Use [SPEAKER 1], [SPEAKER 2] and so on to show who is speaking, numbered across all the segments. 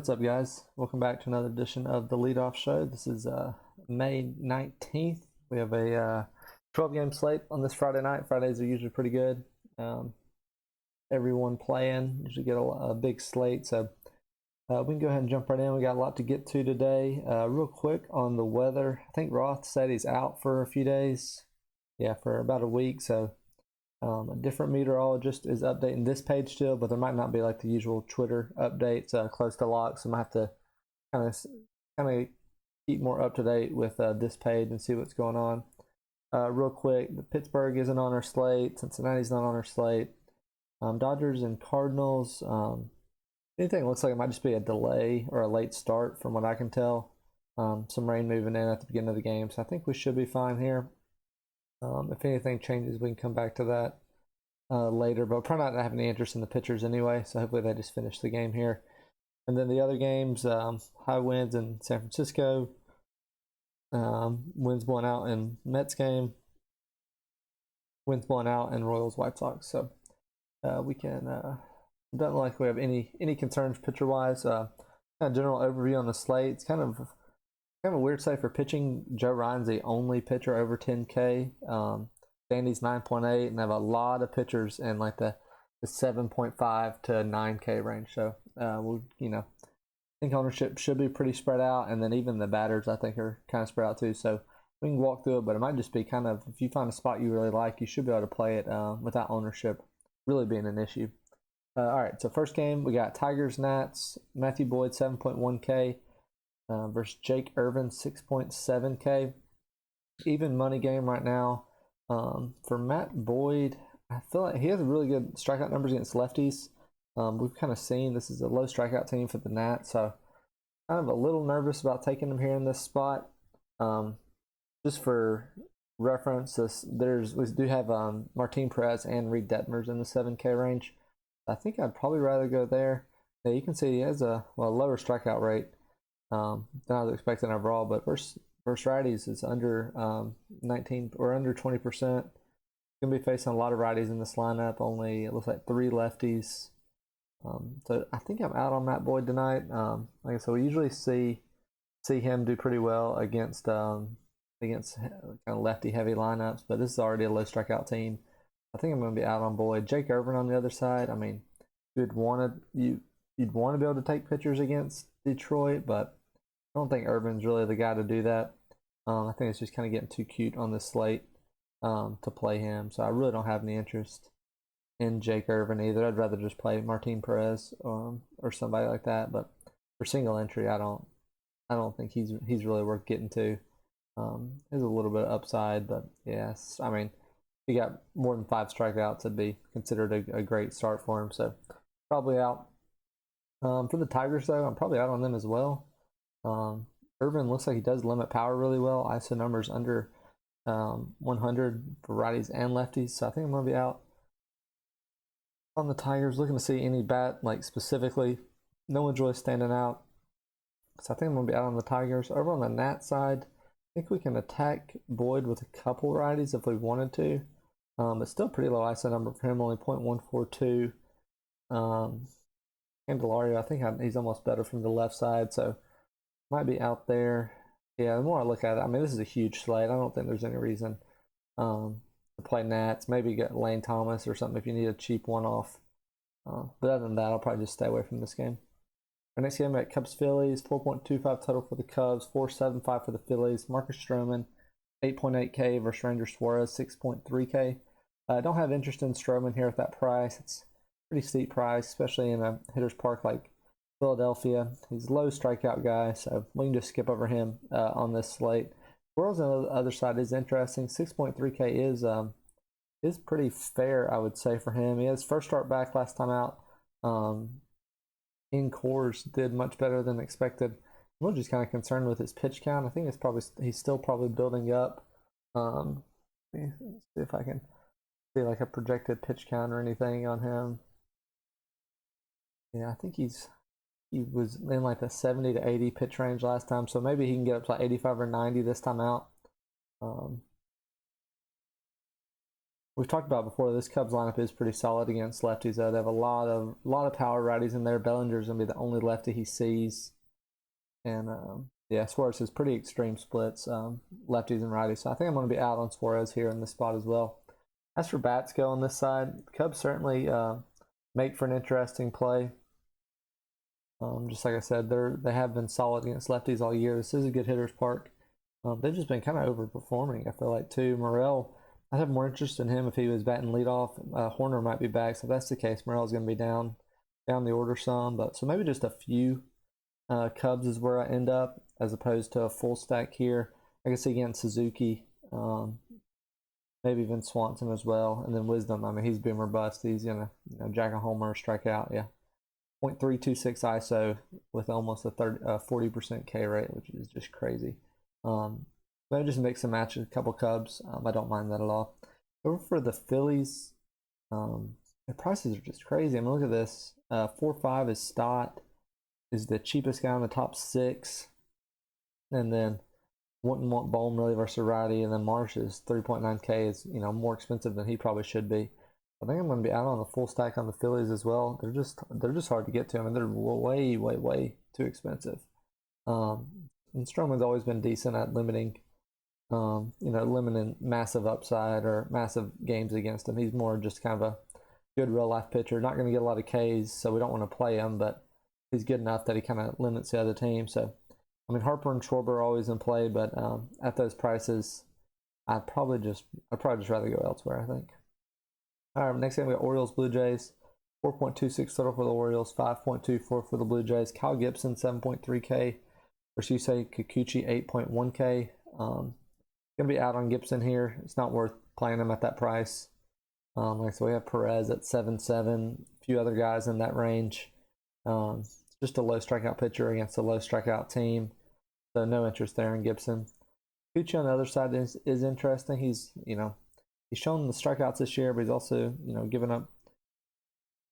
[SPEAKER 1] What's up, guys? Welcome back to another edition of the Leadoff Show. This is May 19th. We have a 12-game slate on this Friday night. Fridays are usually pretty good. Everyone playing, usually get a big slate. So we can go ahead and jump right in. We got a lot to get to today. Real quick on the weather. I think Roth said he's out for a few days. Yeah, for about a week. So a different meteorologist is updating this page still, but there might not be like the usual Twitter updates close to lock, so I might have to kind of keep more up to date with this page and see what's going on. Real quick, the Pittsburgh isn't on our slate. Cincinnati's not on our slate. Dodgers and Cardinals. Anything looks like it might just be a delay or a late start from what I can tell. Some rain moving in at the beginning of the game, so I think we should be fine here. If anything changes, we can come back to that later, but we're probably not going to have any interest in the pitchers anyway, so hopefully they just finish the game here. And then the other games, high winds in San Francisco, winds blowing out in Mets game, winds blowing out in Royals White Sox. So we can, don't look like we have any concerns pitcher-wise. Kind of general overview on the slate. It's kind of a weird slate for pitching. Joe Ryan's the only pitcher over 10K. Sandy's 9.8, and they have a lot of pitchers in like the 7.5 to 9K range. So I think ownership should be pretty spread out, and then even the batters I think are kind of spread out too. So we can walk through it, but it might just be kind of, if you find a spot you really like, you should be able to play it without ownership really being an issue. All right, so first game we got Tigers Nats. Matthew Boyd 7.1K. Versus Jake Irvin 6.7K. Even money game right now. For Matt Boyd, I feel like he has really good strikeout numbers against lefties. We've kind of seen this is a low strikeout team for the Nats, so kind of a little nervous about taking him here in this spot. Just for reference, we do have Martin Perez and Reed Detmers in the 7K range. I think I'd probably rather go there. Yeah, you can see he has a lower strikeout rate than I was expecting overall, but versus righties is under 19 or under 20%. Gonna be facing a lot of righties in this lineup. Only it looks like 3 lefties. So I think I'm out on Matt Boyd tonight. Like I said, we usually see him do pretty well against kind of lefty heavy lineups, but this is already a low strikeout team. I think I'm gonna be out on Boyd. Jake Irvin on the other side. I mean, you'd want to be able to take pitchers against Detroit, but I don't think Irvin's really the guy to do that. I think it's just kind of getting too cute on this slate to play him. So I really don't have any interest in Jake Irvin either. I'd rather just play Martin Perez or somebody like that. But for single entry, I don't think he's really worth getting to. There's a little bit of upside, but yes, I mean, if he got more than 5 strikeouts, it'd be considered a great start for him. So probably out. For the Tigers, though, I'm probably out on them as well. Irvin looks like he does limit power really well. ISO numbers under 100 for righties and lefties, so I think I'm going to be out on the Tigers. Looking to see any bat, like specifically. No one's really standing out, so I think I'm going to be out on the Tigers. Over on the Nat side, I think we can attack Boyd with a couple righties if we wanted to. It's still pretty low ISO number for him, only 0.142. Candelario, I think he's almost better from the left side, so might be out there. Yeah, the more I look at it, I mean, this is a huge slate. I don't think there's any reason to play Nats. Maybe get Lane Thomas or something if you need a cheap one-off. But other than that, I'll probably just stay away from this game. Our next game at Cubs-Phillies, 4.25 total for the Cubs, 4.75 for the Phillies. Marcus Stroman, 8.8K versus Ranger Suarez, 6.3K. I don't have interest in Stroman here at that price. It's a pretty steep price, especially in a hitter's park like Philadelphia. He's a low strikeout guy, so we can just skip over him on this slate. Worlds on the other side is interesting. 6.3K is pretty fair, I would say, for him. He has first start back last time out. In Coors did much better than expected. I'm just kind of concerned with his pitch count. I think he's still probably building up. Let me see if I can see like a projected pitch count or anything on him. Yeah, I think he was in like the 70 to 80 pitch range last time, so maybe he can get up to like 85 or 90 this time out. we've talked about before, this Cubs lineup is pretty solid against lefties. Though they have a lot of power righties in there. Bellinger's gonna be the only lefty he sees, and yeah, Suarez has pretty extreme splits, lefties and righties. So I think I'm gonna be out on Suarez here in this spot as well. As for bats go on this side, Cubs certainly make for an interesting play. Just like I said, they have been solid against lefties all year. This is a good hitter's park. They've just been kind of overperforming, I feel like, too. Morel, I'd have more interest in him if he was batting leadoff. Horner might be back, so if that's the case, Morel's going to be down the order some. But so maybe just a few Cubs is where I end up, as opposed to a full stack here. I can see again Suzuki, maybe even Swanson as well, and then Wisdom. I mean, he's boomer bust. He's gonna jack a homer, strike out. Yeah, 0.326 ISO with almost a 40% K rate, which is just crazy. Maybe just mix and match a couple Cubs. I don't mind that at all. Over for the Phillies, the prices are just crazy. I mean, look at this. 4.5 is Stott, is the cheapest guy in the top 6, and then wouldn't want Bohm really versus righty, and then Marsh is 3.9K is more expensive than he probably should be. I think I'm going to be out on the full stack on the Phillies as well. They're just hard to get to. I mean, they're way too expensive. And Stroman's always been decent at limiting massive upside or massive games against him. He's more just kind of a good real life pitcher. Not going to get a lot of Ks, so we don't want to play him, but he's good enough that he kind of limits the other team. So, I mean, Harper and Schwarber are always in play, but at those prices, I'd probably just rather go elsewhere, I think. All right, next game we got Orioles Blue Jays. 4.26 total for the Orioles, 5.24 for the Blue Jays. Kyle Gibson 7.3K versus Yusei Kikuchi 8.1K. Gonna be out on Gibson here. It's not worth playing him at that price. So we have Perez at 7.7, a few other guys in that range. It's just a low strikeout pitcher against a low strikeout team, so no interest there in Gibson. Kikuchi on the other side is interesting. He's shown the strikeouts this year, but he's also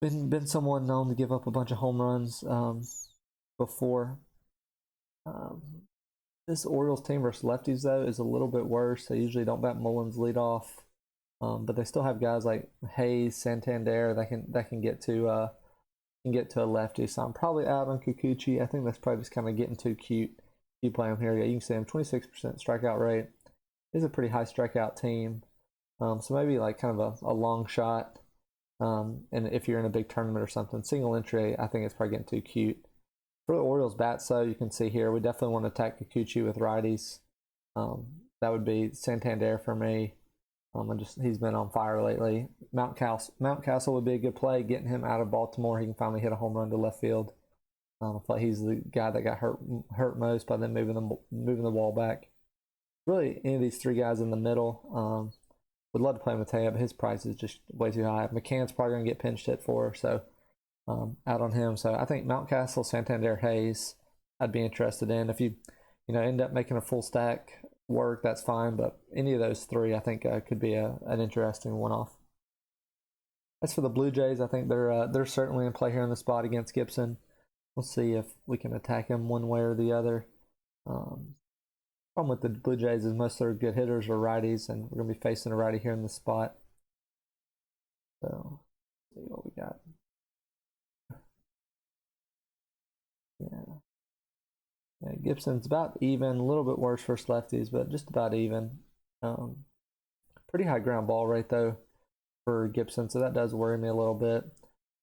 [SPEAKER 1] been someone known to give up a bunch of home runs before. This Orioles team versus lefties though is a little bit worse. They usually don't bat Mullins leadoff, but they still have guys like Hayes, Santander that can get to a lefty. So I'm probably out on Kikuchi. I think that's probably just kind of getting too cute. You play him here, yeah, you can see him 26% strikeout rate. He's a pretty high strikeout team. So maybe like kind of a long shot. And if you're in a big tournament or something, single entry, I think it's probably getting too cute. For the Orioles bats, so you can see here, we definitely want to attack Kikuchi with righties. That would be Santander for me. He's been on fire lately. Mountcastle would be a good play, getting him out of Baltimore. He can finally hit a home run to left field. I feel like he's the guy that got hurt most by them moving the ball back. Really, any of these three guys in the middle. Would love to play Mateo, but his price is just way too high. McCann's probably going to get pinched hit for, so out on him. So I think Mountcastle, Santander, Hayes, I'd be interested in. If you end up making a full stack work, that's fine. But any of those three, I think, could be an interesting one-off. As for the Blue Jays, I think they're certainly in play here in the spot against Gibson. We'll see if we can attack him one way or the other. Problem with the Blue Jays is most of their good hitters are righties, and we're going to be facing a righty here in this spot. So, let's see what we got. Yeah, Gibson's about even, a little bit worse versus lefties, but just about even. Pretty high ground ball rate, though, for Gibson, so that does worry me a little bit.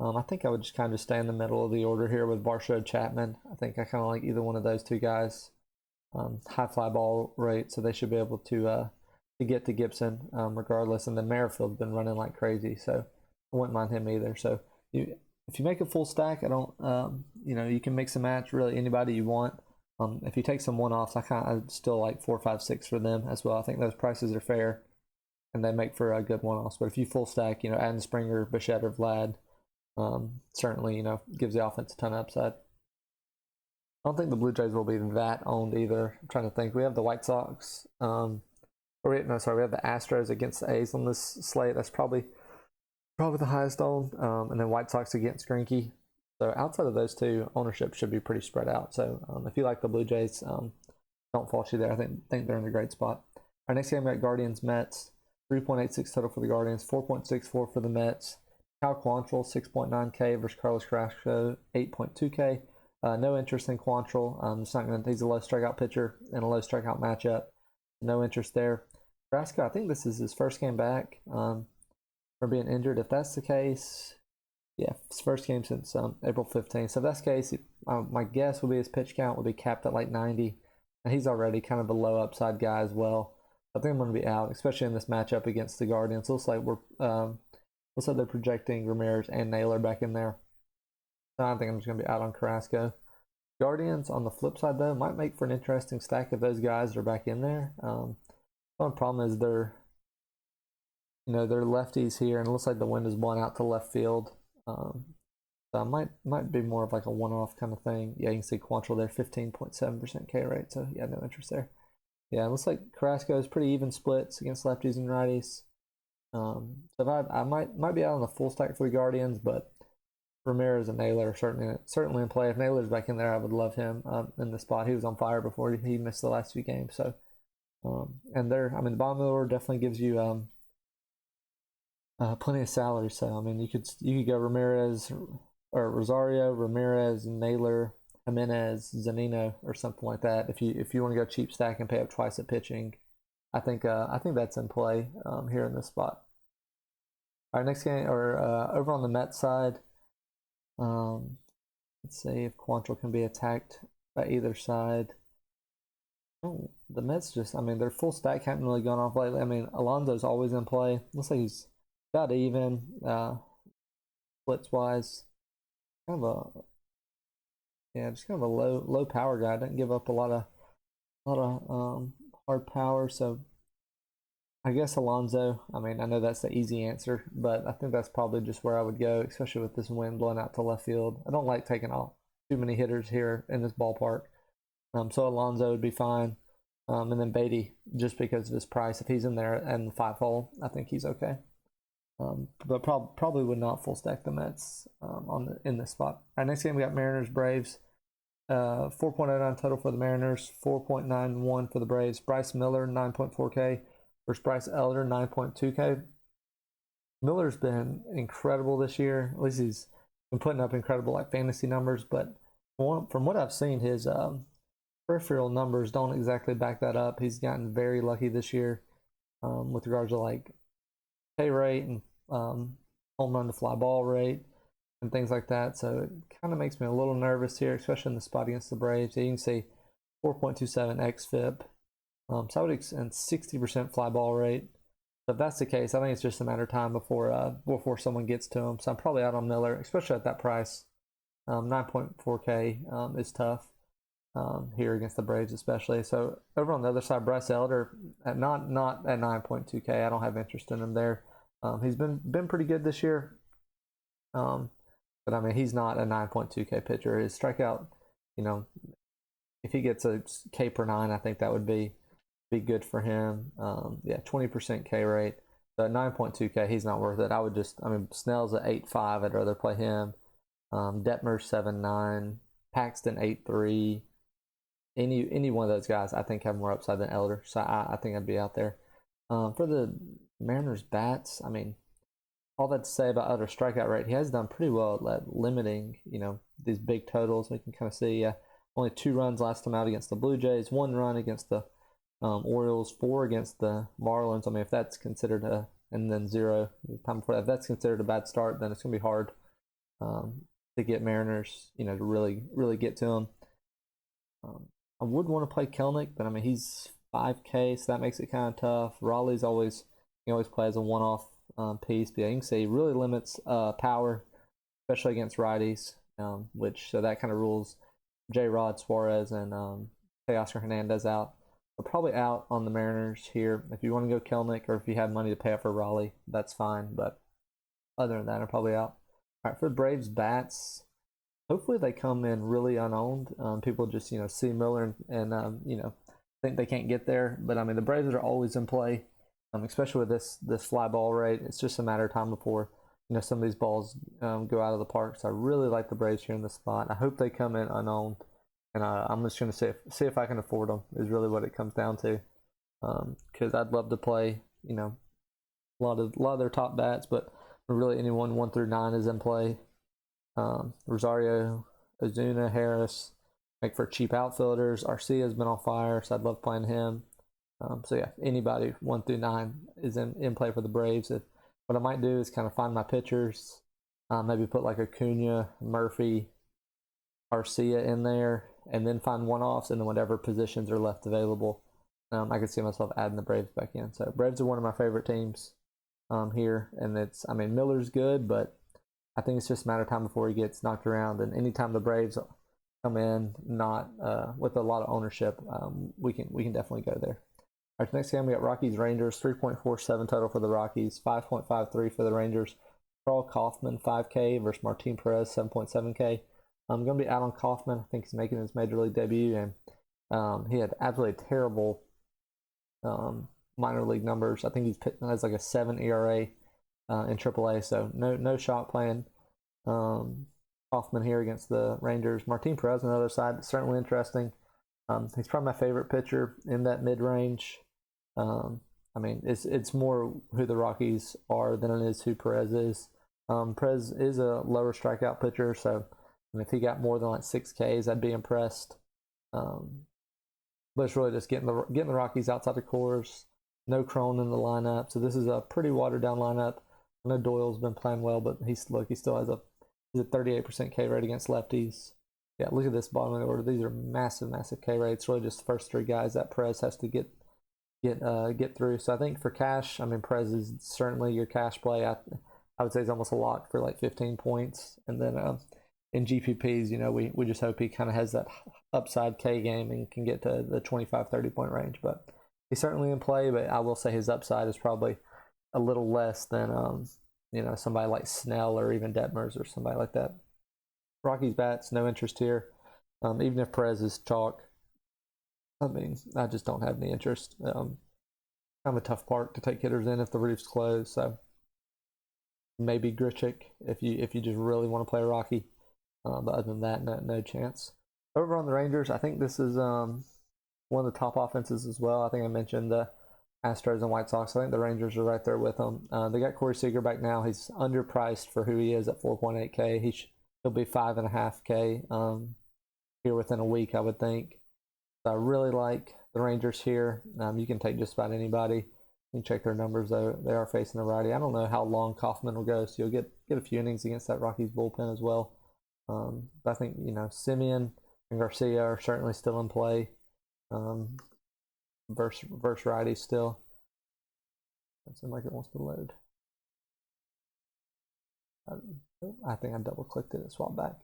[SPEAKER 1] I think I would just kind of stay in the middle of the order here with Varsho Chapman. I think I kind of like either one of those two guys. High fly ball rate, so they should be able to get to Gibson regardless. And then Merrifield's been running like crazy, so I wouldn't mind him either. So if you make a full stack, I don't, you can mix and match really anybody you want. If you take some one-offs, I still like 4, 5, 6 for them as well. I think those prices are fair, and they make for a good one-offs. But if you full stack, adding Springer, Bichette, or Vlad, certainly gives the offense a ton of upside. I don't think the Blue Jays will be that owned either. I'm trying to think. We have the White Sox. We have the Astros against the A's on this slate. That's probably the highest owned. And then White Sox against Greinke. So outside of those two, ownership should be pretty spread out. So if you like the Blue Jays, don't fault you there. I think they're in a great spot. Our next game, we got Guardians Mets. 3.86 total for the Guardians, 4.64 for the Mets. Cal Quantrill, 6.9K versus Carlos Carrasco, 8.2K. No interest in Quantrill. It's not gonna, he's a low strikeout pitcher in a low strikeout matchup. No interest there. Carrasco, I think this is his first game back from being injured. If that's the case, yeah, his first game since April 15th. So if that's the case, my guess would be his pitch count would be capped at like 90. And he's already kind of a low upside guy as well. I think I'm going to be out, especially in this matchup against the Guardians. Looks like they're projecting Ramirez and Naylor back in there. So I think I'm just going to be out on Carrasco. Guardians, on the flip side though, might make for an interesting stack if those guys are back in there. One problem is they're lefties here, and it looks like the wind is blowing out to left field. So it might be more of like a one-off kind of thing. Yeah, you can see Quantrill there, 15.7% K rate. So yeah, no interest there. Yeah, it looks like Carrasco is pretty even splits against lefties and righties. So if I might be out on the full stack for the Guardians, but Ramirez and Naylor are certainly in play. If Naylor's back in there, I would love him in the spot. He was on fire before he missed the last few games. So, and the bottom of the order definitely gives you plenty of salary. So I mean, you could go Ramirez or Rosario, Ramirez, Naylor, Jimenez, Zanino, or something like that. If you want to go cheap stack and pay up twice at pitching, I think that's in play here in this spot. All right, next game, or over on the Mets side, let's see if Quantrill can be attacked by either side. Oh, the Mets their full stack haven't really gone off lately. I mean, Alonso's always in play. Looks like he's about even splits wise. Just kind of a low power guy. Doesn't give up a lot of hard power. So I guess Alonso. I mean, I know that's the easy answer, but I think that's probably just where I would go, especially with this wind blowing out to left field. I don't like taking off too many hitters here in this ballpark. So Alonso would be fine. And then Beatty, just because of his price, if he's in there and the 5-hole, I think he's okay. But probably would not full stack the Mets in this spot. All right, next game we got Mariners Braves. 4.09 total for the Mariners, 4.91 for the Braves. Bryce Miller, 9.4K versus Bryce Elder, 9.2K. Miller's been incredible this year. At least he's been putting up incredible fantasy numbers, but from what I've seen, his peripheral numbers don't exactly back that up. He's gotten very lucky this year with regards to K rate and home run to fly ball rate and things like that. So it kind of makes me a little nervous here, especially in the spot against the Braves. You can see 4.27 xFIP. So I would and 60% fly ball rate. So if that's the case, I think it's just a matter of time before someone gets to him. So I'm probably out on Miller, especially at that price. 9.4K is tough here against the Braves, especially. So over on the other side, Bryce Elder at not at 9.2K. I don't have interest in him there. He's been pretty good this year. But I mean, he's not a 9.2K pitcher. His strikeout, if he gets a K per 9, I think that would be good for him. 20% K rate. So at 9.2K, he's not worth it. Snell's at 8.5. I'd rather play him. Detmer's 7.9. Paxton 8.3. Any one of those guys, I think, have more upside than Elder. So I think I'd be out there. For the Mariners bats, I mean, all that to say about Elder's strikeout rate, he has done pretty well at limiting, these big totals. We can kind of see only 2 runs last time out against the Blue Jays, 1 run against the Orioles, 4 against the Marlins. I mean, if that's considered and then 0 the time before that, if that's considered a bad start, then it's going to be hard to get Mariners, to really get to them. I would want to play Kelnick, but I mean, he's 5K, so that makes it kind of tough. Raleigh's always plays a one-off piece, but yeah, you can see he really limits power, especially against righties, so that kind of rules J. Rod, Suarez, and Teoscar Hernandez out. We're probably out on the Mariners here. If you want to go Kelnick, or if you have money to pay up for Raleigh, that's fine, but other than that, I'm probably out. All right, for the Braves bats, hopefully they come in really unowned. People just see Miller and think they can't get there, but I mean, the Braves are always in play, especially with this fly ball rate. It's just a matter of time before some of these balls go out of the park. So I really like the Braves here in this spot. I hope they come in unowned, and I'm just going to see if I can afford them. Is really what it comes down to, because I'd love to play lot of their top bats, but really anyone 1 through 9 is in play. Rosario, Ozuna, Harris make for cheap outfielders. Arcia's been on fire, so I'd love playing him. So yeah, anybody 1 through 9 is in play for the Braves. What I might do is kind of find my pitchers, maybe put like Acuna, Murphy, Arcia in there, and then find one-offs, and then whatever positions are left available. I could see myself adding the Braves back in. So Braves are one of my favorite teams here, and Miller's good, but I think it's just a matter of time before he gets knocked around. And anytime the Braves come in not with a lot of ownership, we can definitely go there. All right, next game we got Rockies Rangers, 3.47 total for the Rockies, 5.53 for the Rangers. Carl Kaufman 5K versus Martin Perez 7.7K. I'm going to be out on Kaufman. I think he's making his major league debut, and he had absolutely terrible minor league numbers. I think he has like a 7 ERA in AAA, so no shot playing Kaufman here against the Rangers. Martin Perez on the other side, certainly interesting. He's probably my favorite pitcher in that mid-range. It's more who the Rockies are than it is who Perez is. Perez is a lower strikeout pitcher, so if he got more than like 6 Ks, I'd be impressed. But it's really just getting the Rockies outside the cores. No Crone in the lineup, so this is a pretty watered down lineup. I know Doyle's been playing well, but he still has a 38% K rate against lefties. Yeah, look at this bottom of the order. These are massive K rates. Really, just the first 3 guys that Perez has to get through. So I think for cash, Perez is certainly your cash play. I would say he's almost a lock for like 15 points, and then in GPPs, we just hope he kind of has that upside K game and can get to the 25-30 point range. But he's certainly in play, but I will say his upside is probably a little less than somebody like Snell or even Detmers or somebody like that. Rockies bats, no interest here. Even if Perez is chalk, I just don't have any interest. Kind of a tough park to take hitters in if the roof's closed. So maybe Grichuk if you just really want to play a Rocky. But other than that, no chance. Over on the Rangers, I think this is one of the top offenses as well. I think I mentioned the Astros and White Sox. I think the Rangers are right there with them. They got Corey Seager back now. He's underpriced for who he is at 4.8K. He'll be 5.5K here within a week, I would think. So I really like the Rangers here. You can take just about anybody. You can check their numbers, though. They are facing a righty. I don't know how long Kaufman will go, so you'll get a few innings against that Rockies bullpen as well. But I think, Simeon and Garcia are certainly still in play versus righties still. It seems like it wants to load. I think I double clicked it and swapped back.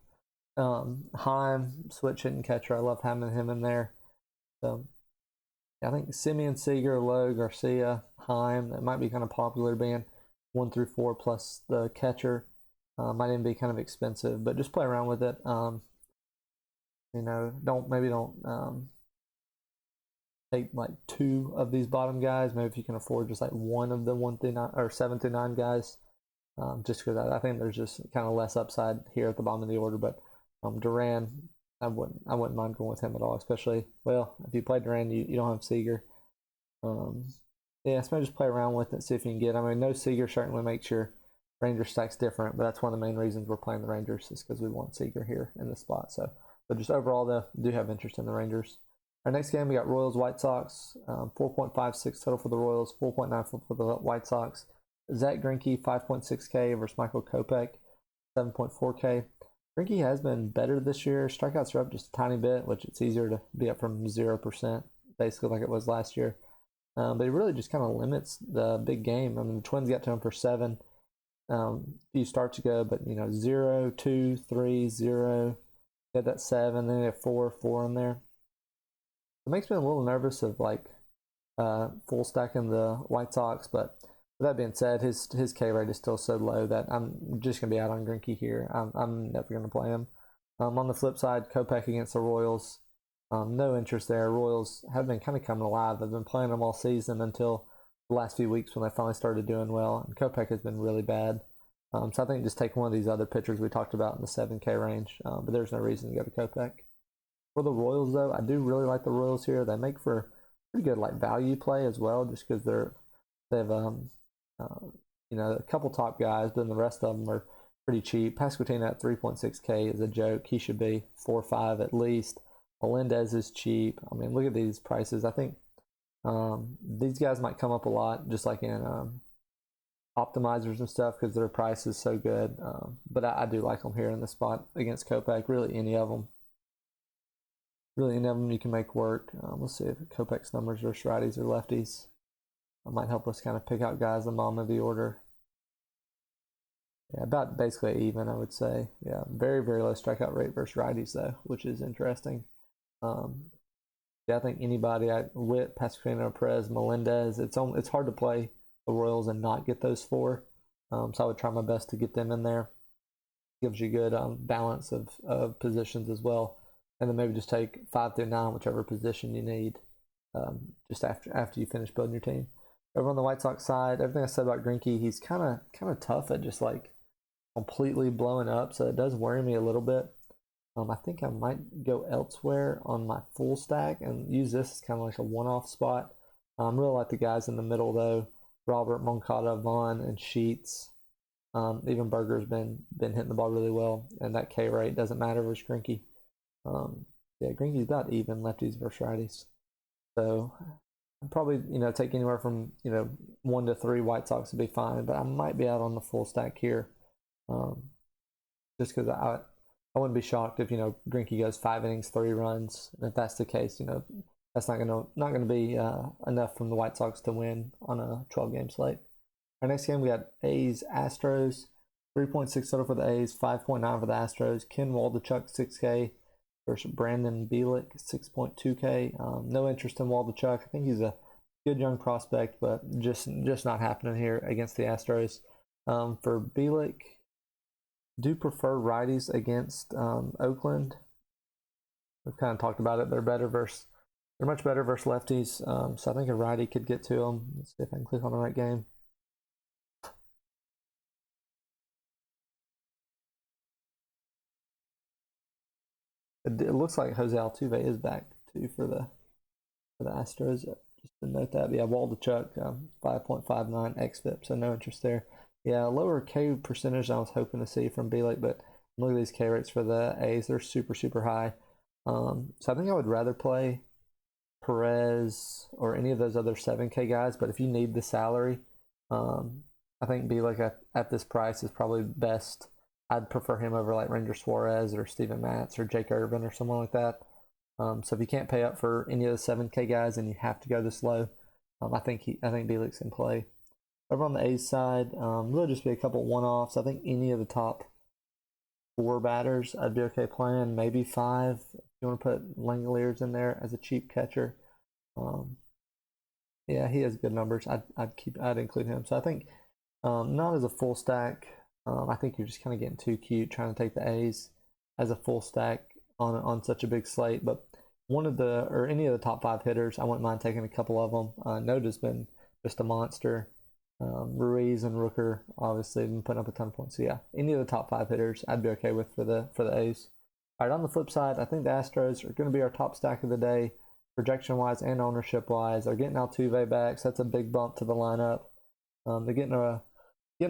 [SPEAKER 1] Heim, switch hitting catcher. I love having him in there. So I think Simeon, Seager, Lowe, Garcia, Heim, that might be kind of popular being 1 through 4 plus the catcher. Might even be kind of expensive, but just play around with it. Don't take like 2 of these bottom guys. Maybe if you can afford just like 1 of the 1 through 9 or 7 through 9 guys. Just because I think there's just kind of less upside here at the bottom of the order. But Duran, I wouldn't mind going with him at all. Especially, if you play Duran, you don't have Seager. So just play around with it, see if you can get. No Seager certainly makes your Ranger stacks different, but that's one of the main reasons we're playing the Rangers is because we want Seager here in this spot. So, but just overall, though, do have interest in the Rangers. Our next game, we got Royals White Sox, 4.56 total for the Royals, 4.9 for the White Sox. Zach Greinke 5.6K versus Michael Kopech 7.4K. Greinke has been better this year. Strikeouts are up just a tiny bit, which it's easier to be up from 0%, basically like it was last year. But he really just kind of limits the big game. The Twins got to him for 7 a few starts ago, but 0, 2, 3, 0. He had that 7, then he had 4 in there. It makes me a little nervous of full stacking the White Sox, but with that being said, his K rate is still so low that I'm just gonna be out on Greinke here. I'm never gonna play him. On the flip side, Kopech against the Royals, no interest there. Royals have been kind of coming alive. They've been playing them all season until the last few weeks when they finally started doing well. And Kopech has been really bad. So I think just take one of these other pitchers we talked about in the 7K range. But there's no reason to go to Kopech. For the Royals, though, I do really like the Royals here. They make for pretty good value play as well, just because they have You know, a couple top guys, but then the rest of them are pretty cheap. Pasquantino at 3.6K is a joke. He should be 4 or 5 at least. Melendez is cheap. I mean, look at these prices. I think these guys might come up a lot, just like in optimizers and stuff, because their price is so good. But I do like them here in the spot against Kopech. Really, any of them. Really, any of them you can make work. Let's see if Kopech's numbers are righties or lefties. That might help us kind of pick out guys in the bottom of the order. Yeah, about basically even, I would say. Yeah, very, very low strikeout rate versus righties, though, which is interesting. Yeah, I think anybody, Witt, Pasquantino, Perez, Melendez, it's hard to play the Royals and not get those 4. So I would try my best to get them in there. Gives you good balance of positions as well. And then maybe just take 5 through 9, whichever position you need, just after you finish building your team. Over on the White Sox side, everything I said about Greinke, he's kind of tough at just like completely blowing up, so it does worry me a little bit. I think I might go elsewhere on my full stack and use this as kind of like a one-off spot. Really like the guys in the middle though: Robert, Moncada, Vaughn, and Sheets. Even Berger's been hitting the ball really well, and that K rate doesn't matter versus Greinke. Yeah, Greinke's about even lefties versus righties. So I'd probably take anywhere from 1 to 3 White Sox would be fine, but I might be out on the full stack here, just because I wouldn't be shocked if Greinke goes 5 innings, 3 runs. And if that's the case, that's not gonna be enough from the White Sox to win on a 12-game slate. Our next game we got A's Astros, 3.6 total for the A's, 5.9 for the Astros. Ken Waldichuk 6K versus Brandon Bielik 6.2K. No interest in Waldichuk. I think he's a good young prospect, but just not happening here against the Astros. For Bielik, do prefer righties against Oakland. We've kind of talked about it. They're much better versus lefties. So I think a righty could get to them. Let's see if I can click on the right game. It looks like Jose Altuve is back too for the Astros. Just to note that. But yeah, Waldichuk 5.59 xFIP, so no interest there. Yeah, lower K percentage I was hoping to see from Bielik, but look at these K rates for the A's. They're super, super high. So I think I would rather play Perez or any of those other 7K guys, but if you need the salary, I think Bielik at this price is probably best. I'd prefer him over like Ranger Suarez or Steven Matz or Jake Irvin or someone like that. So if you can't pay up for any of the 7K guys and you have to go this low, I think Bielik's in play. Over on the A's side, really just be a couple one-offs. I think any of the top 4 batters I'd be okay playing. Maybe 5 if you want to put Langoliers in there as a cheap catcher. Yeah, he has good numbers. I'd include him. So I think not as a full stack. I think you're just kind of getting too cute trying to take the A's as a full stack on such a big slate. But any of the top 5 hitters, I wouldn't mind taking a couple of them. Noda's been just a monster. Ruiz and Rooker obviously have been putting up a ton of points. So yeah, any of the top 5 hitters I'd be okay with for the A's. All right, on the flip side, I think the Astros are going to be our top stack of the day, projection wise and ownership wise. They're getting Altuve back, so that's a big bump to the lineup. They're getting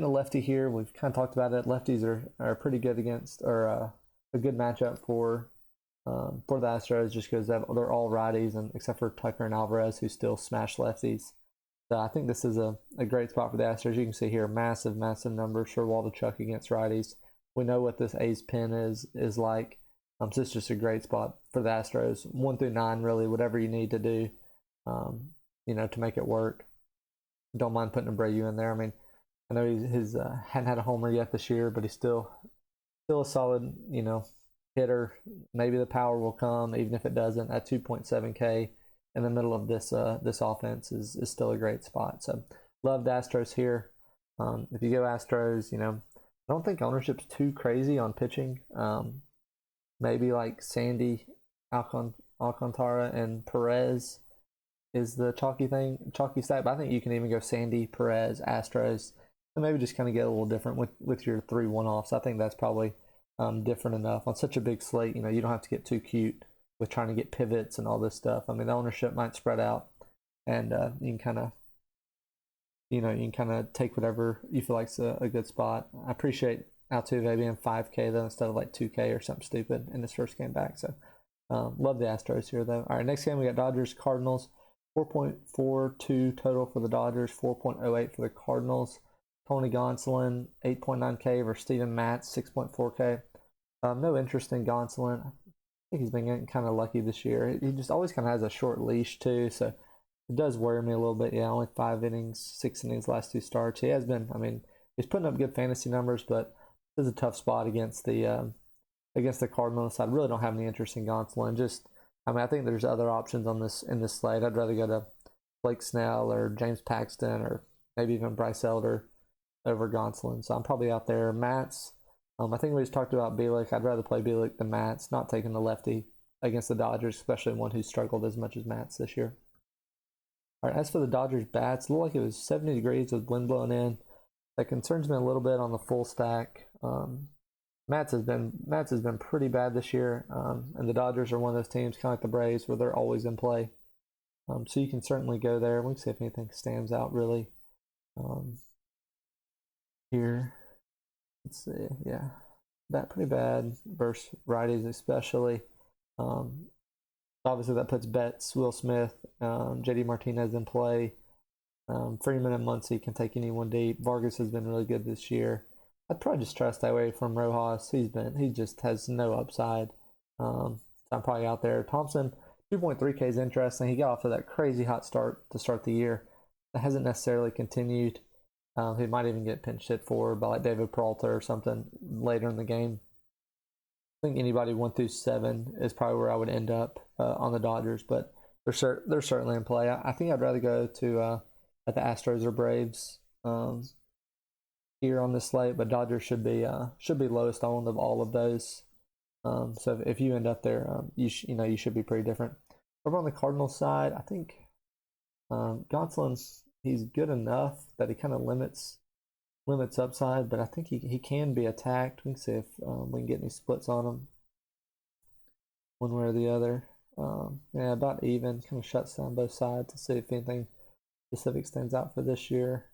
[SPEAKER 1] a lefty here. We've kind of talked about it. Lefties are pretty good against, or a good matchup for the Astros, just because they're all righties, and except for Tucker and Alvarez, who still smash lefties. So I think this is a great spot for the Astros. You can see here, massive numbers for Waldichuk against righties. We know what this A's pin is like. So it's just a great spot for the Astros. 1 through 9, really, whatever you need to do, to make it work. Don't mind putting Abreu in there. I mean, I know he's hadn't had a homer yet this year, but he's still a solid, hitter. Maybe the power will come, even if it doesn't. At 2.7K in the middle of this offense is still a great spot. So loved Astros here. If you go Astros, I don't think ownership's too crazy on pitching. Maybe like Sandy, Alcantara, and Perez is the chalky stack. But I think you can even go Sandy, Perez, Astros, and maybe just kind of get a little different with your 3 one-offs. I think that's probably different enough on such a big slate. You don't have to get too cute with trying to get pivots and all this stuff. I mean, the ownership might spread out, and you can kind of you can kind of take whatever you feel like's a good spot. I appreciate Altuve being 5K though instead of like 2K or something stupid in his first game back. So love the Astros here though. All right, next game we got Dodgers Cardinals. 4.42 total for the Dodgers, 4.08 for the Cardinals. Tony Gonsolin, 8.9K versus Steven Matz, 6.4K. No interest in Gonsolin. I think he's been getting kind of lucky this year. He just always kind of has a short leash too, so it does worry me a little bit. Yeah, only 5 innings, 6 innings last 2 starts. He has been, he's putting up good fantasy numbers, but this is a tough spot against the Cardinals. I really don't have any interest in Gonsolin. I think there's other options in this slate. I'd rather go to Blake Snell or James Paxton or maybe even Bryce Elder over Gonsolin. So I'm probably out there. Matz, I think we just talked about Bielik. I'd rather play Bielik than Matz, not taking the lefty against the Dodgers, especially one who struggled as much as Matz this year. All right, as for the Dodgers bats, it looked like it was 70 degrees with wind blowing in. That concerns me a little bit on the full stack. Matz has been pretty bad this year, and the Dodgers are one of those teams, kind of like the Braves, where they're always in play. So you can certainly go there. We can see if anything stands out really. Here, let's see. Yeah, that pretty bad versus righties, especially. Obviously, that puts Betts, Will Smith, JD Martinez in play. Freeman and Muncy can take anyone deep. Vargas has been really good this year. I'd probably just try to stay away from Rojas. He just has no upside. So I'm probably out there. Thompson, 2.3K is interesting. He got off to that crazy hot start to start the year. That hasn't necessarily continued. He might even get pinch hit for by like David Peralta or something later in the game. I think anybody 1 through 7 is probably where I would end up on the Dodgers, but they're certainly in play. I think I'd rather go to at the Astros or Braves here on this slate, but Dodgers should be lowest owned of all of those. So if you end up there, you should be pretty different. Over on the Cardinals side, I think Gonsolin, he's good enough that he kind of limits upside, but I think he can be attacked. We can see if we can get any splits on him one way or the other. Yeah, about even. Kind of shuts down both sides to see if anything specific stands out for this year.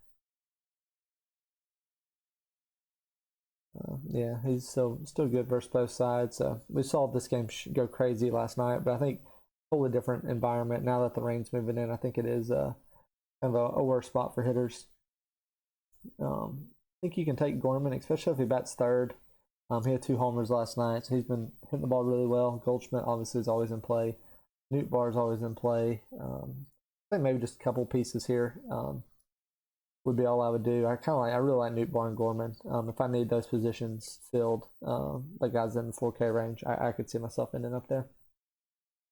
[SPEAKER 1] Yeah, he's still good versus both sides. We saw this game go crazy last night, but I think totally different environment now that the rain's moving in. I think it is kind of a worse spot for hitters. I think you can take Gorman, especially if he bats third. He had 2 homers last night, so he's been hitting the ball really well. Goldschmidt obviously is always in play. Newt Bar is always in play. I think maybe just a couple pieces here would be all I would do. I really like Newt Bar and Gorman. If I need those positions filled, like guys in the 4K range, I could see myself ending up there.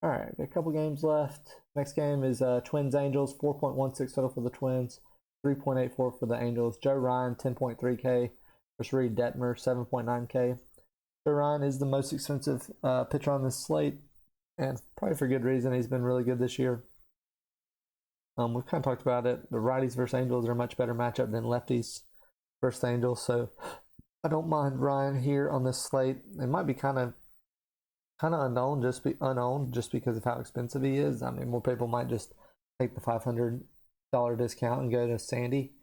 [SPEAKER 1] All right, got a couple games left. Next game is Twins Angels, 4.16 total for the Twins, 3.84 for the Angels. Joe Ryan, 10.3K versus Reed Detmer, 7.9K. Joe Ryan is the most expensive pitcher on this slate, and probably for good reason. He's been really good this year. We've kind of talked about it. The righties versus Angels are a much better matchup than lefties versus Angels, so I don't mind Ryan here on this slate. It might be kind of unknown, just because of how expensive he is. I mean, more people might just take the $500 discount and go to Sandy.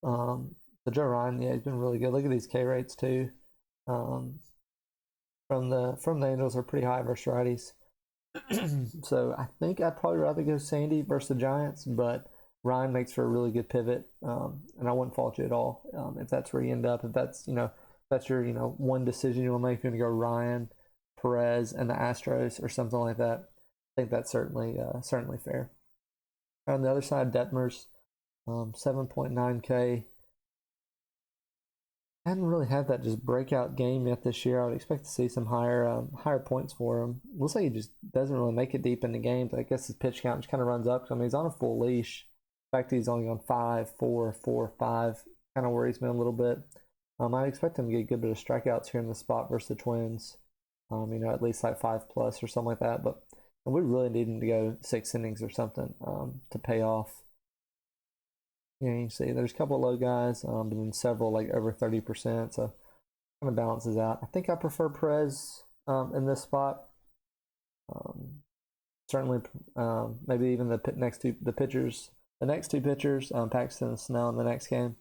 [SPEAKER 1] So Joe Ryan, yeah, he's been really good. Look at these K rates too. From the Angels are pretty high versus righties. So I think I'd probably rather go Sandy versus the Giants, but Ryan makes for a really good pivot, and I wouldn't fault you at all if that's where you end up. If that's your one decision you want to make, you're going to go Ryan, Perez, and the Astros or something like that. I think that's certainly fair. On the other side, Detmers, 7.9K. I hadn't really had that just breakout game yet this year. I would expect to see some higher points for him. Looks like he just doesn't really make it deep in the games. I guess his pitch count just kind of runs up. I mean, he's on a full leash. The fact that he's only on 5, 4, 4, 5 kind of worries me a little bit. I expect him to get a good bit of strikeouts here in the spot versus the Twins. At least like 5+ or something like that. But we really need him to go 6 innings or something to pay off. Yeah, you can see there's a couple of low guys, but then several like over 30%, so kind of balances out. I think I prefer Perez in this spot. Certainly, maybe even the next to the pitchers the next two pitchers, Paxton and Snell in the next game.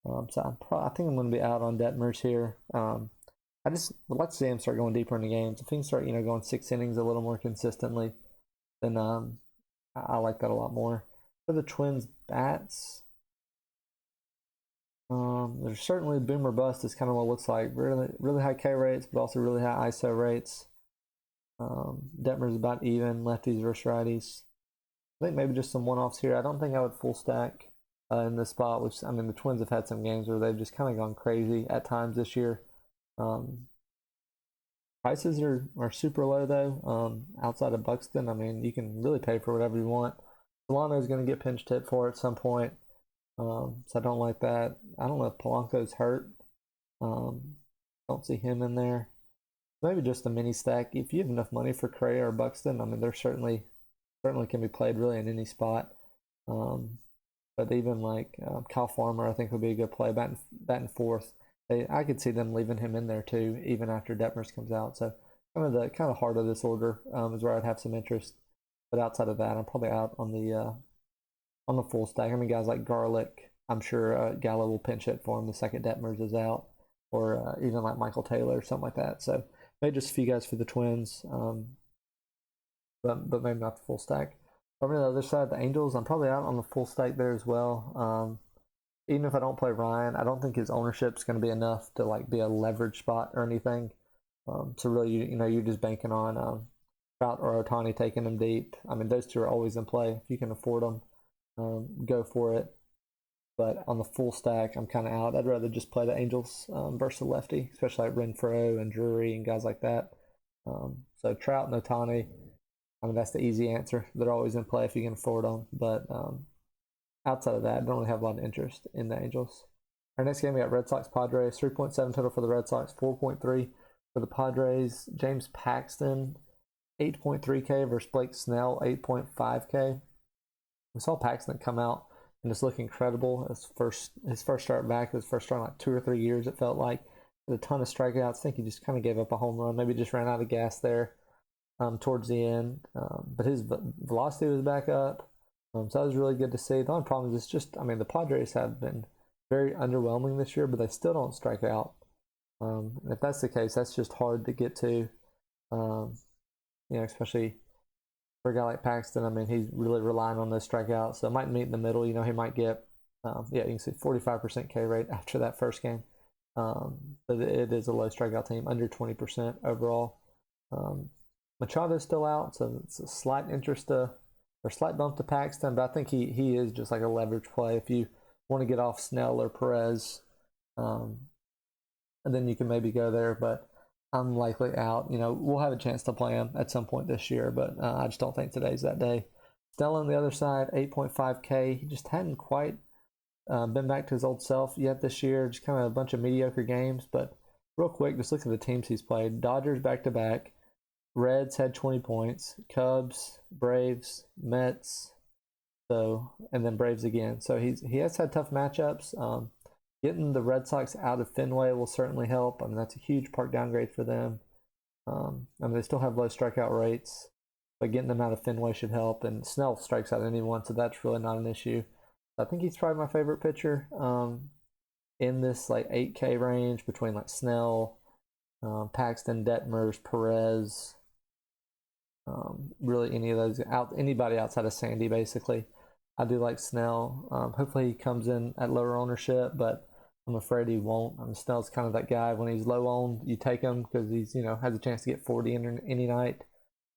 [SPEAKER 1] So I think I'm going to be out on Detmers here. I just would like to see him start going deeper into games. If he can start, going 6 innings a little more consistently, then I like that a lot more. For the Twins bats, there's certainly boom or bust is kind of what it looks like. Really, really high K rates, but also really high ISO rates. Detmer's about even, lefties versus righties. I think maybe just some one-offs here. I don't think I would full stack in this spot. Which the Twins have had some games where they've just kind of gone crazy at times this year. Prices are super low though. Outside of Buxton, you can really pay for whatever you want. Solano's going to get pinch hit for at some point. So I don't like that. I don't know if Polanco's hurt. Don't see him in there. Maybe just a mini stack. If you have enough money for Correa or Buxton, they're certainly can be played really in any spot. But even like Kyle Farmer, I think would be a good play. Batting fourth. I could see them leaving him in there too, even after Detmers comes out. So kind of heart of this order is where I'd have some interest. But outside of that, I'm probably out on the full stack. Guys like Garlick, I'm sure Gallo will pinch hit for him the second Detmers is out, or even like Michael Taylor or something like that. So maybe just a few guys for the Twins, but maybe not the full stack. Over on the other side, the Angels, I'm probably out on the full stack there as well. Even if I don't play Ryan, I don't think his ownership's going to be enough to like be a leverage spot or anything. So really, you're just banking on Trout or Ohtani taking them deep. Those two are always in play if you can afford them. Go for it. But on the full stack, I'm kind of out. I'd rather just play the Angels versus the lefty, especially like Renfroe and Drury and guys like that. So Trout and Ohtani, that's the easy answer. They're always in play if you can afford them. But outside of that, I don't really have a lot of interest in the Angels. Our next game, we got Red Sox Padres. 3.7 total for the Red Sox, 4.3 for the Padres. James Paxton, 8.3K versus Blake Snell, 8.5K. We saw Paxton come out and just look incredible. His first start back, his first start in like 2 or 3 years, it felt like. With a ton of strikeouts. I think he just kind of gave up a home run. Maybe just ran out of gas there towards the end. But his velocity was back up. So that was really good to see. The only problem is it's just, the Padres have been very underwhelming this year, but they still don't strike out. If that's the case, that's just hard to get to. Especially for a guy like Paxton. He's really relying on those strikeouts. So it might meet in the middle. He might get, you can see 45% K rate after that first game. But it is a low strikeout team, under 20% overall. Machado's still out, so it's a slight slight bump to Paxton, but I think he is just like a leverage play. If you want to get off Snell or Perez, and then you can maybe go there, but I'm likely out. We'll have a chance to play him at some point this year, but I just don't think today's that day. Snell on the other side, 8.5K. He just hadn't quite been back to his old self yet this year. Just kind of a bunch of mediocre games, but real quick, just look at the teams he's played. Dodgers back-to-back. Reds had 20 points. Cubs, Braves, Mets, and then Braves again. So he has had tough matchups. Getting the Red Sox out of Fenway will certainly help. That's a huge park downgrade for them. They still have low strikeout rates, but getting them out of Fenway should help. And Snell strikes out anyone, so that's really not an issue. I think he's probably my favorite pitcher in this like 8K range between like Snell, Paxton, Detmers, Perez. Really any of those anybody outside of Sandy basically. I do like Snell. Hopefully he comes in at lower ownership, but I'm afraid he won't. Snell's kind of that guy when he's low owned, you take him because he's has a chance to get 40 any night.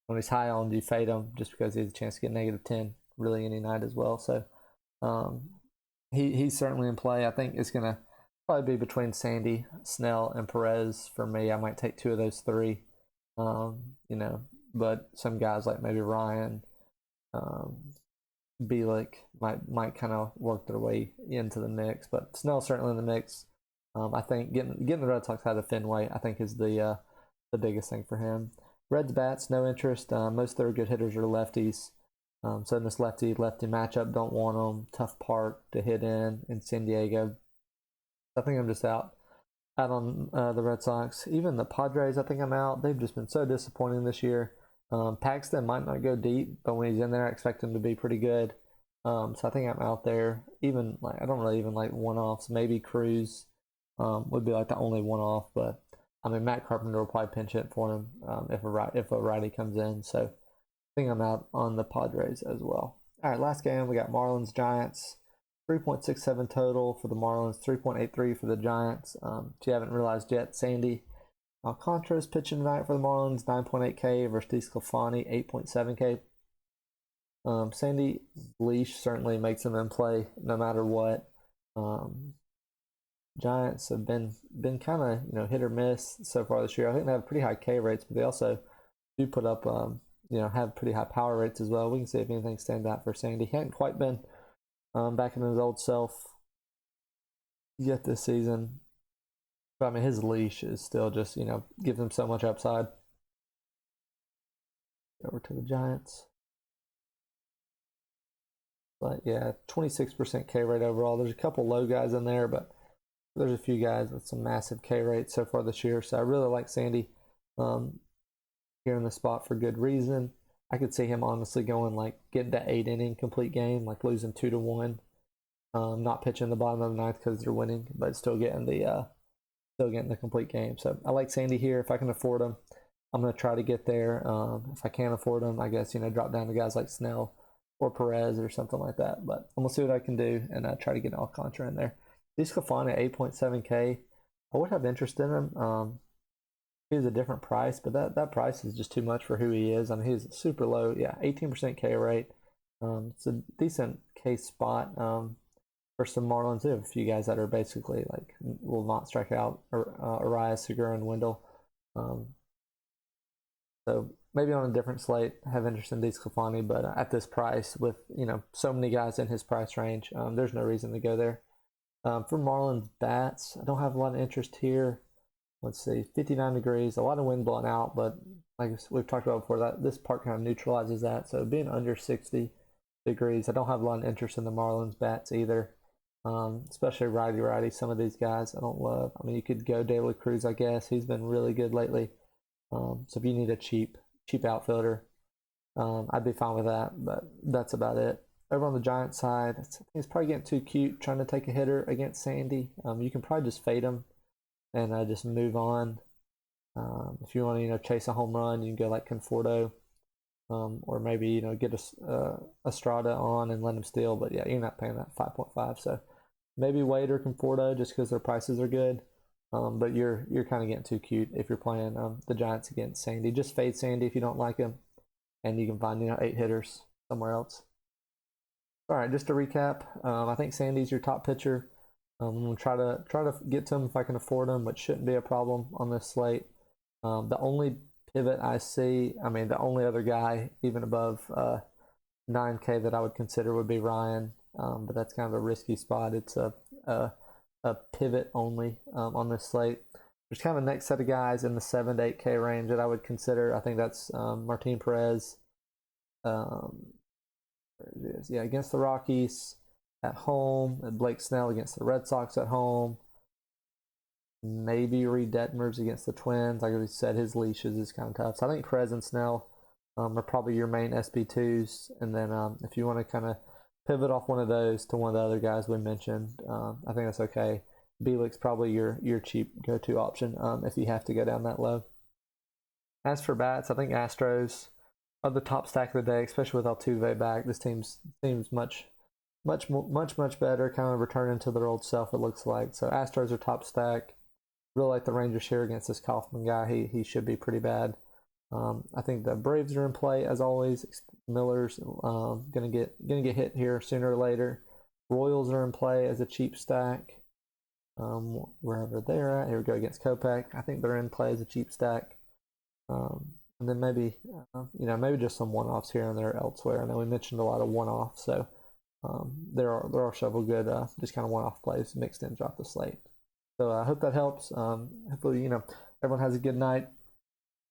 [SPEAKER 1] When he's high owned, you fade him just because he has a chance to get -10 really any night as well. So he's certainly in play. I think it's gonna probably be between Sandy, Snell, and Perez for me. I might take 2 of those 3. But some guys like maybe Ryan, Bielik might kind of work their way into the mix. But Snell's certainly in the mix. I think getting the Red Sox out of Fenway, I think is the biggest thing for him. Reds bats, no interest. Most of their good hitters are lefties. So in this lefty matchup, don't want them. Tough park to hit in San Diego. I think I'm just out on the Red Sox. Even the Padres, I think I'm out. They've just been so disappointing this year. Paxton might not go deep, but when he's in there, I expect him to be pretty good. So I think I'm out there. Even like I don't really even like one-offs. Maybe Cruz would be like the only one-off, but I mean Matt Carpenter will probably pinch hit for him if a righty comes in. So I think I'm out on the Padres as well. All right, last game we got Marlins Giants. 3.67 total for the Marlins, 3.83 for the Giants. If you haven't realized yet, Sandy Alcantara is pitching tonight for the Marlins, 9.8K versus DeSclafani, 8.7K. Sandy Leash certainly makes him in play no matter what. Giants have been kind of hit or miss so far this year. I think they have pretty high K rates, but they also do put up have pretty high power rates as well. We can see if anything stands out for Sandy. He hadn't quite been back in his old self yet this season, but I mean his leash is still just gives him so much upside. Over to the Giants. But yeah, 26% K rate overall. There's a couple low guys in there, but there's a few guys with some massive K rates so far this year. So I really like Sandy here in the spot for good reason. I could see him honestly going like getting to 8 inning complete game, like losing 2-1, not pitching the bottom of the ninth because they're winning, but still getting the complete game. So I like Sandy here. If I can afford him, I'm gonna try to get there. If I can't afford him, I guess drop down to guys like Snell or Perez or something like that. But I'm gonna see what I can do and try to get Alcantara in there. DeSclafani at 8.7K. I would have interest in him. He's a different price, but that price is just too much for who he is. I mean, he's super low. Yeah, 18% K rate. It's a decent K spot for some Marlins. They have a few guys that are basically like will not strike out. Arias, Segura, and Wendell. So maybe on a different slate, have interest in DeSclafani, but at this price, with so many guys in his price range, there's no reason to go there. For Marlins bats, I don't have a lot of interest here. Let's see, 59 degrees, a lot of wind blowing out, but like we've talked about before, that this part kind of neutralizes that. So being under 60 degrees, I don't have a lot of interest in the Marlins bats either, especially righty. Some of these guys I don't love. I mean, you could go De La Cruz, I guess. He's been really good lately. So if you need a cheap outfielder, I'd be fine with that, but that's about it. Over on the Giants side, he's probably getting too cute trying to take a hitter against Sandy. You can probably just fade him and just move on. If you want to chase a home run, you can go like Conforto, or maybe get Estrada on and let him steal. But yeah, you're not paying that 5.5. So maybe Wade or Conforto just because their prices are good. But you're kind of getting too cute if you're playing the Giants against Sandy. Just fade Sandy if you don't like him, and you can find 8 hitters somewhere else. All right, just to recap, I think Sandy's your top pitcher. I'm gonna try to get to him if I can afford him, but shouldn't be a problem on this slate. The only pivot I see, I mean, the only other guy even above 9K that I would consider would be Ryan, but that's kind of a risky spot. It's a pivot only on this slate. There's kind of a next set of guys in the 7 to 8K range that I would consider. I think that's Martin Perez. There it is. Yeah, against the Rockies at home, and Blake Snell against the Red Sox at home. Maybe Reed Detmers against the Twins. Like we said, his leashes is kind of tough. So I think Perez and Snell are probably your main SB2s. And then if you want to kind of pivot off one of those to one of the other guys we mentioned, I think that's okay. Bielik's probably your cheap go-to option if you have to go down that low. As for bats, I think Astros are the top stack of the day, especially with Altuve back. This team seems much better, kind of returning to their old self, it looks like. So Astros are top stack. Really like the Rangers here against this Kaufman guy. He should be pretty bad. I think the Braves are in play as always. Miller's gonna get hit here sooner or later. Royals are in play as a cheap stack. Wherever they're at, here we go against Kopech. I think they're in play as a cheap stack. And then maybe maybe just some one-offs here and there elsewhere. I know we mentioned a lot of one-offs, so there are several good just kind of one-off plays mixed in throughout the slate. So I hope that helps. Hopefully everyone has a good night.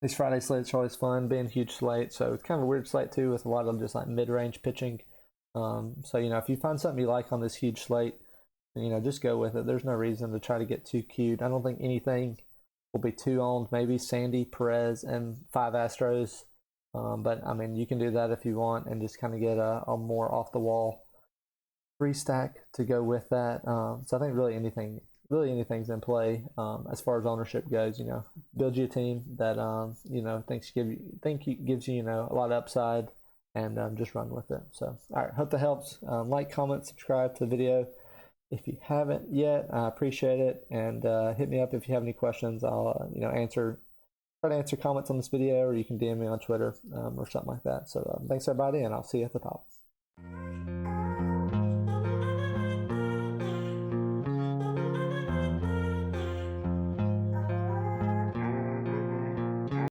[SPEAKER 1] These Friday slates are always fun, being a huge slate. So it's kind of a weird slate too, with a lot of just like mid-range pitching. So if you find something you like on this huge slate, just go with it. There's no reason to try to get too cute. I don't think anything will be too owned. Maybe Sandy, Perez, and 5 Astros. But I mean, you can do that if you want and just kind of get a more off the wall free stack to go with that. So I think really anything's in play as far as ownership goes. Build you a team that gives you a lot of upside, and just run with it. So all right, hope that helps. Like, comment, subscribe to the video if you haven't yet. I appreciate it, and hit me up if you have any questions. I'll try to answer comments on this video, or you can DM me on Twitter or something like that. So thanks everybody, and I'll see you at the top.